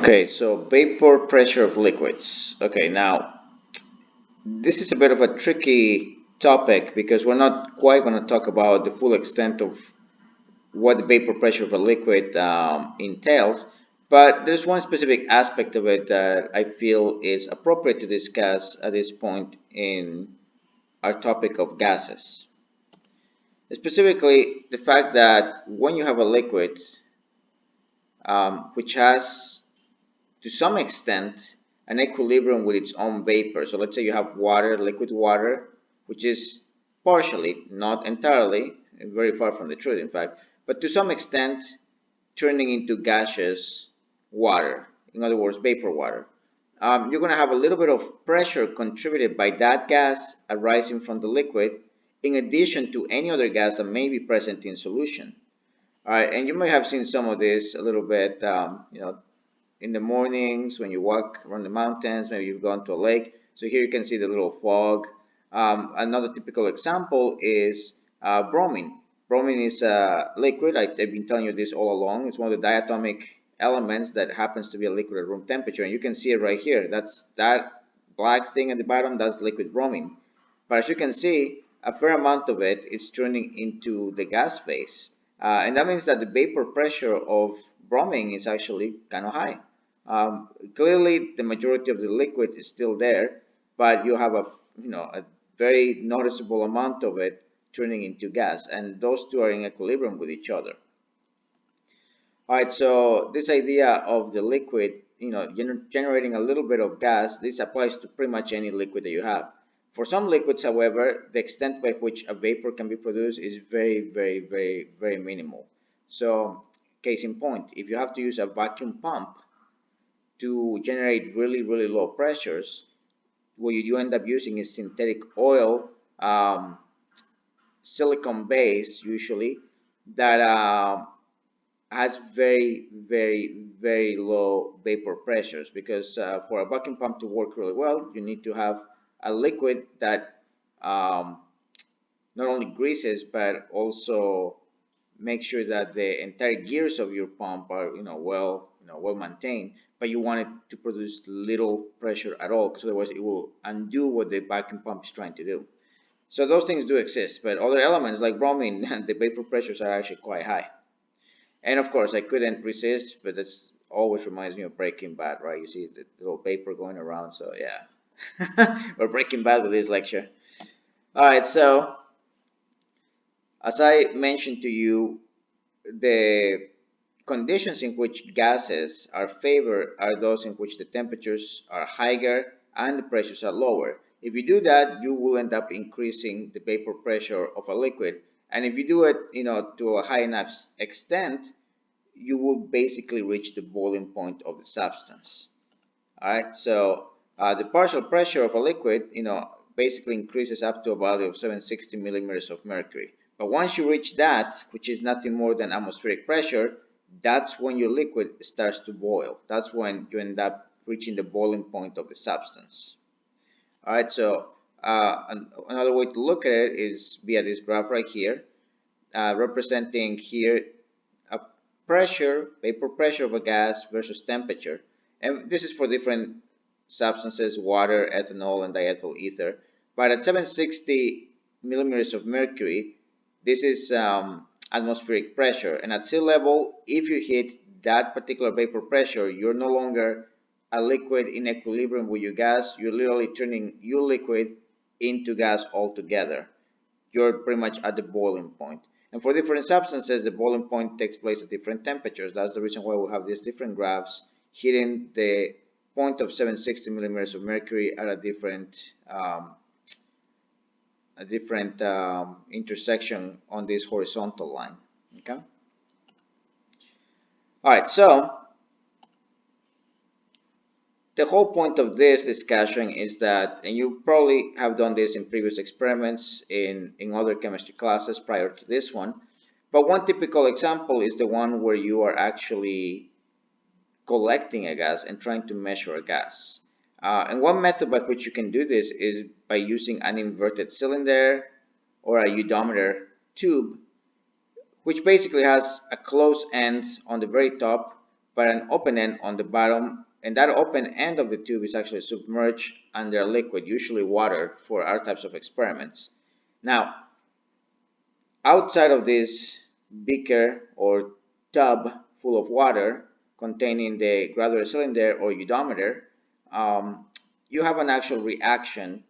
Okay, so vapor pressure of liquids. Okay, now this is a bit of a tricky topic because we're not quite going to talk about the full extent of what the vapor pressure of a liquid entails, but there's one specific aspect of it that I feel is appropriate to discuss at this point in our topic of gases. Specifically, the fact that when you have a liquid which has to some extent an equilibrium with its own vapor. So let's say you have water, liquid water, which is partially, not entirely, very far from the truth in fact, but to some extent turning into gaseous water, in other words, vapor water. You're going to have a little bit of pressure contributed by that gas arising from the liquid, in addition to any other gas that may be present in solution. All right, and you may have seen some of this a little bit, in the mornings when you walk around the mountains, maybe you've gone to a lake. So here you can see the little fog. Another typical example is bromine. Bromine is a liquid. I've been telling you this all along. It's one of the diatomic elements that happens to be a liquid at room temperature. And you can see it right here. That's that black thing at the bottom. That's liquid bromine. But as you can see, a fair amount of it is turning into the gas phase. And that means that the vapor pressure of bromine is actually kind of high. Clearly, the majority of the liquid is still there, but you have a very noticeable amount of it turning into gas, and those two are in equilibrium with each other. All right, so this idea of the liquid, generating a little bit of gas, this applies to pretty much any liquid that you have. For some liquids, however, the extent by which a vapor can be produced is very, very, very, very minimal. So, case in point, if you have to use a vacuum pump to generate really, really low pressures, what you end up using is synthetic oil, silicone base usually, that has very, very, very low vapor pressures because for a vacuum pump to work really well, you need to have a liquid that not only greases but also make sure that the entire gears of your pump are well maintained, but you want it to produce little pressure at all because otherwise it will undo what the vacuum pump is trying to do. So those things do exist, but other elements like bromine, the vapor pressures are actually quite high. And of course I couldn't resist, but this always reminds me of Breaking Bad, right? You see the little vapor going around, so yeah. We're Breaking Bad with this lecture. All right, so as I mentioned to you, the conditions in which gases are favored are those in which the temperatures are higher and the pressures are lower. If you do that, you will end up increasing the vapor pressure of a liquid. And if you do it, to a high enough extent, you will basically reach the boiling point of the substance. All right, so the partial pressure of a liquid, basically increases up to a value of 760 millimeters of mercury. But once you reach that, which is nothing more than atmospheric pressure, that's when your liquid starts to boil. That's when you end up reaching the boiling point of the substance. All right, so another way to look at it is via this graph right here, representing here a vapor pressure of a gas versus temperature. And this is for different substances, water, ethanol, and diethyl ether. But at 760 millimeters of mercury, this is atmospheric pressure. And at sea level, if you hit that particular vapor pressure, you're no longer a liquid in equilibrium with your gas. You're literally turning your liquid into gas altogether. You're pretty much at the boiling point. And for different substances, the boiling point takes place at different temperatures. That's the reason why we have these different graphs hitting the point of 760 millimeters of mercury at a different intersection on this horizontal line. Okay. All right. So the whole point of this discussion is that, and you probably have done this in previous experiments in other chemistry classes prior to this one, but one typical example is the one where you are actually collecting a gas and trying to measure a gas. And one method by which you can do this is by using an inverted cylinder or a eudometer tube, which basically has a closed end on the very top but an open end on the bottom, and that open end of the tube is actually submerged under a liquid, usually water, for our types of experiments. Now, outside of this beaker or tub full of water containing the graduated cylinder or eudometer, you have an actual reaction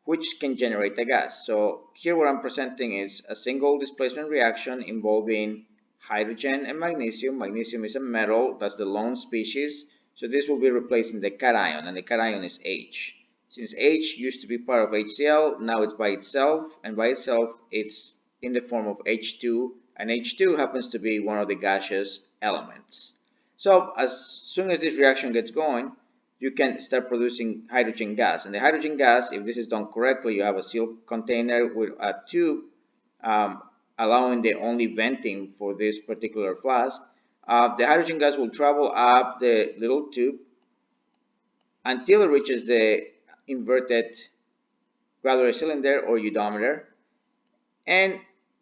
which can generate a gas. So here what I'm presenting is a single displacement reaction involving hydrogen and magnesium. Magnesium is a metal, that's the lone species. So this will be replacing the cation, and the cation is H. Since H used to be part of HCl, now it's by itself, and by itself it's in the form of H2, and H2 happens to be one of the gaseous elements. So as soon as this reaction gets going, you can start producing hydrogen gas. And the hydrogen gas, if this is done correctly, you have a sealed container with a tube allowing the only venting for this particular flask. The hydrogen gas will travel up the little tube until it reaches the inverted graduated cylinder or eudometer. And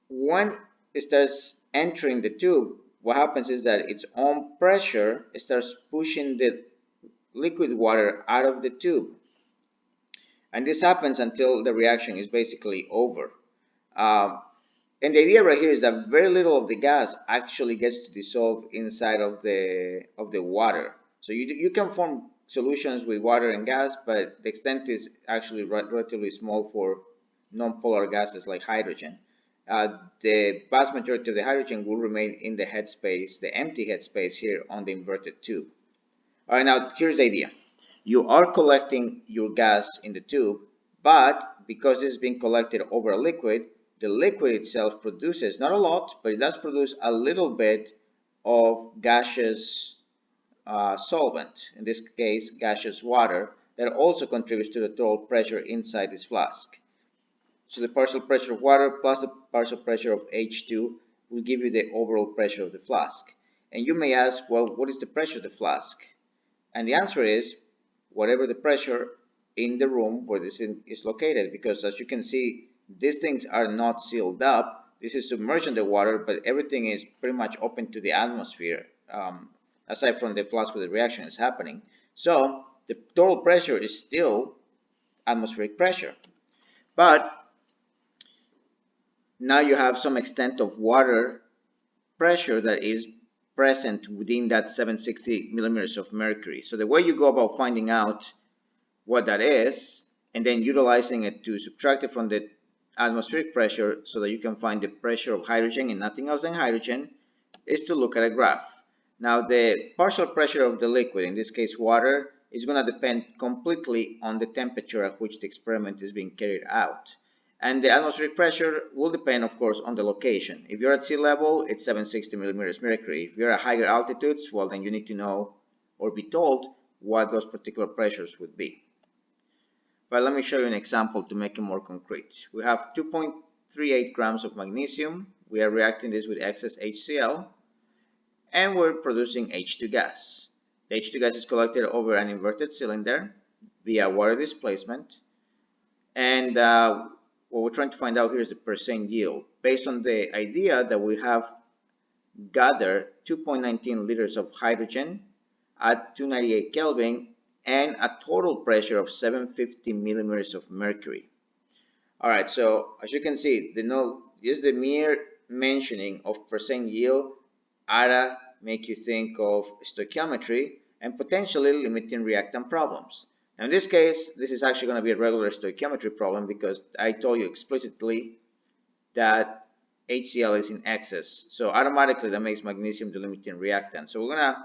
when it starts entering the tube, what happens is that its own pressure starts pushing the liquid water out of the tube, and this happens until the reaction is basically over. And the idea right here is that very little of the gas actually gets to dissolve inside of the water. So you can form solutions with water and gas, but the extent is actually relatively small for non-polar gases like hydrogen. The vast majority of the hydrogen will remain in the headspace, the empty headspace here on the inverted tube. All right, now here's the idea. You are collecting your gas in the tube, but because it's being collected over a liquid, the liquid itself produces, not a lot, but it does produce a little bit of gaseous solvent, in this case gaseous water, that also contributes to the total pressure inside this flask. So the partial pressure of water plus the partial pressure of H2 will give you the overall pressure of the flask. And you may ask, well, what is the pressure of the flask? And the answer is whatever the pressure in the room where this is located, because as you can see, these things are not sealed up. This is submerged in the water, but everything is pretty much open to the atmosphere, aside from the flask where the reaction is happening. So the total pressure is still atmospheric pressure. But now you have some extent of water pressure that is present within that 760 millimeters of mercury. So the way you go about finding out what that is and then utilizing it to subtract it from the atmospheric pressure so that you can find the pressure of hydrogen and nothing else than hydrogen is to look at a graph. Now the partial pressure of the liquid, in this case water, is going to depend completely on the temperature at which the experiment is being carried out. And the atmospheric pressure will depend, of course, on the location. If you're at sea level, it's 760 millimeters mercury. If you're at higher altitudes, well, then you need to know or be told what those particular pressures would be. But let me show you an example to make it more concrete. We have 2.38 grams of magnesium. We are reacting this with excess HCl, and we're producing H2 gas. The H2 gas is collected over an inverted cylinder via water displacement, and what we're trying to find out here is the percent yield based on the idea that we have gathered 2.19 liters of hydrogen at 298 Kelvin and a total pressure of 750 millimeters of mercury. All right, so as you can see, the mere mentioning of percent yield ought to make you think of stoichiometry and potentially limiting reactant problems. Now in this case, this is actually going to be a regular stoichiometry problem because I told you explicitly that HCl is in excess. So automatically that makes magnesium the limiting reactant. So we're going to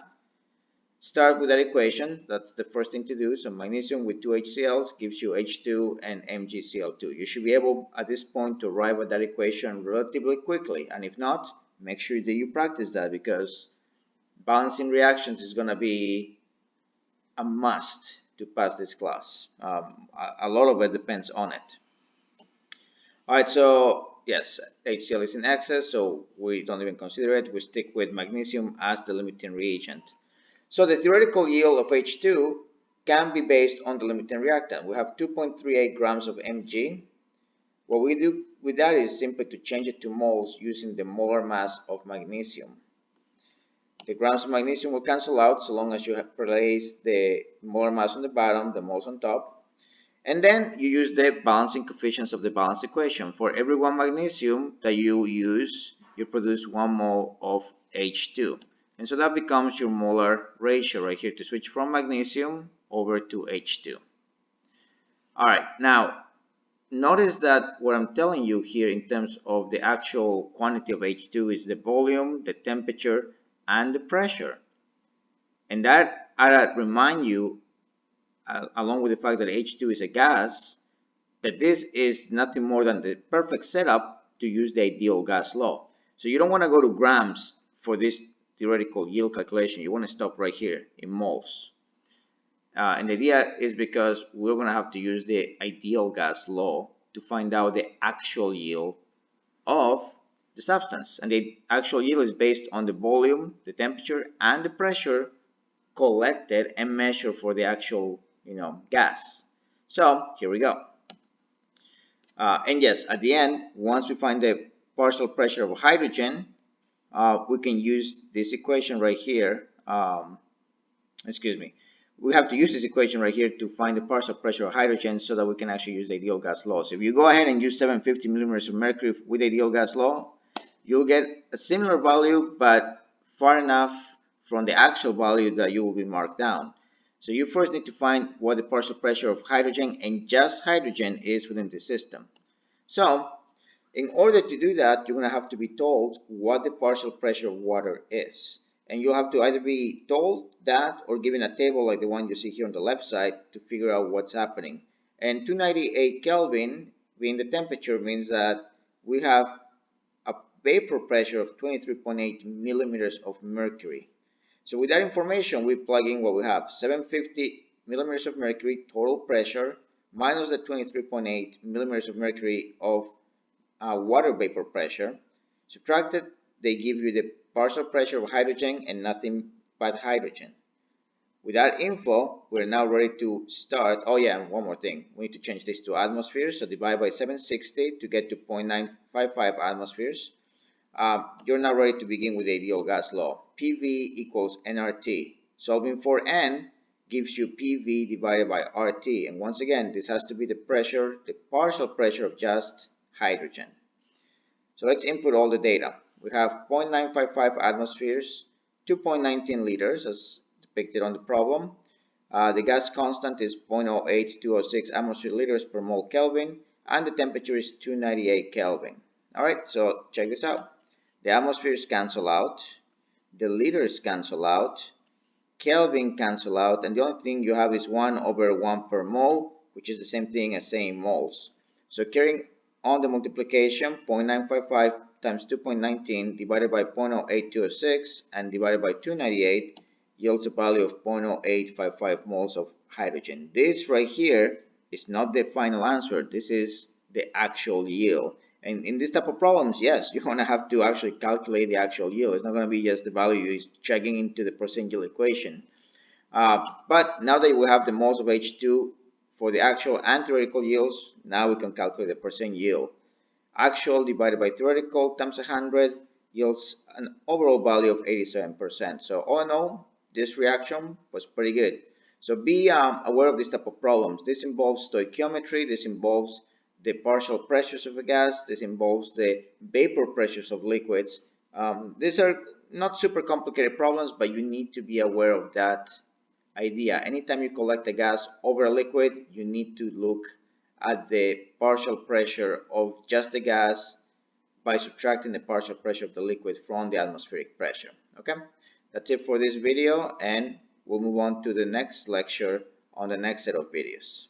start with that equation. That's the first thing to do. So magnesium with 2 HCl's gives you H2 and MgCl2. You should be able at this point to arrive at that equation relatively quickly. And if not, make sure that you practice that because balancing reactions is going to be a must to pass this class. A lot of it depends on it. All right, so yes, HCl is in excess, so we don't even consider it. We stick with magnesium as the limiting reagent. So the theoretical yield of H2 can be based on the limiting reactant. We have 2.38 grams of Mg. What we do with that is simply to change it to moles using the molar mass of magnesium. The grams of magnesium will cancel out so long as you place the molar mass on the bottom, the moles on top. And then you use the balancing coefficients of the balance equation. For every 1 magnesium that you use, you produce 1 mole of H2. And so that becomes your molar ratio right here to switch from magnesium over to H2. All right, now notice that what I'm telling you here in terms of the actual quantity of H2 is the volume, the temperature, and the pressure. And that I remind you, along with the fact that H2 is a gas, that this is nothing more than the perfect setup to use the ideal gas law. So you don't want to go to grams for this theoretical yield calculation. You want to stop right here in moles. And the idea is because we're going to have to use the ideal gas law to find out the actual yield of the substance. And the actual yield is based on the volume, the temperature, and the pressure collected and measured for the actual, gas. So here we go. And yes, at the end, once we find the partial pressure of hydrogen, we can use this equation right here. Excuse me. We have to use this equation right here to find the partial pressure of hydrogen so that we can actually use the ideal gas law. So if you go ahead and use 750 millimeters of mercury with the ideal gas law, you'll get a similar value, but far enough from the actual value that you will be marked down. So you first need to find what the partial pressure of hydrogen and just hydrogen is within the system. So in order to do that, you're going to have to be told what the partial pressure of water is. And you'll have to either be told that or given a table like the one you see here on the left side to figure out what's happening. And 298 Kelvin being the temperature means that we have a vapor pressure of 23.8 millimeters of mercury. So with that information, we plug in what we have: 750 millimeters of mercury total pressure minus the 23.8 millimeters of mercury of water vapor pressure. Subtracted, they give you the partial pressure of hydrogen and nothing but hydrogen. With that info, we're now ready to start. Oh yeah, and one more thing. We need to change this to atmospheres. So divide by 760 to get to 0.955 atmospheres. You're now ready to begin with the ideal gas law. PV equals nRT. Solving for N gives you PV divided by RT. And once again, this has to be the pressure, the partial pressure of just hydrogen. So let's input all the data. We have 0.955 atmospheres, 2.19 liters as depicted on the problem. The gas constant is 0.08206 atmosphere liters per mole Kelvin, and the temperature is 298 Kelvin. All right, so check this out. The atmospheres cancel out, the liters cancel out, Kelvin cancel out, and the only thing you have is 1 over 1 per mole, which is the same thing as saying moles. So carrying on the multiplication, 0.955 times 2.19 divided by 0.08206 and divided by 298 yields a value of 0.0855 moles of hydrogen. This right here is not the final answer. This is the actual yield. And in this type of problems, yes, you're going to have to actually calculate the actual yield. It's not going to be just the value you're checking into the percent yield equation. But now that we have the moles of H2 for the actual and theoretical yields, now we can calculate the percent yield. Actual divided by theoretical times 100 yields an overall value of 87%. So all in all, this reaction was pretty good. So be aware of this type of problems. This involves stoichiometry, this involves the partial pressures of a gas, this involves the vapor pressures of liquids. These are not super complicated problems, but you need to be aware of that idea. Anytime you collect a gas over a liquid, you need to look at the partial pressure of just the gas by subtracting the partial pressure of the liquid from the atmospheric pressure. Okay, that's it for this video, and we'll move on to the next lecture on the next set of videos.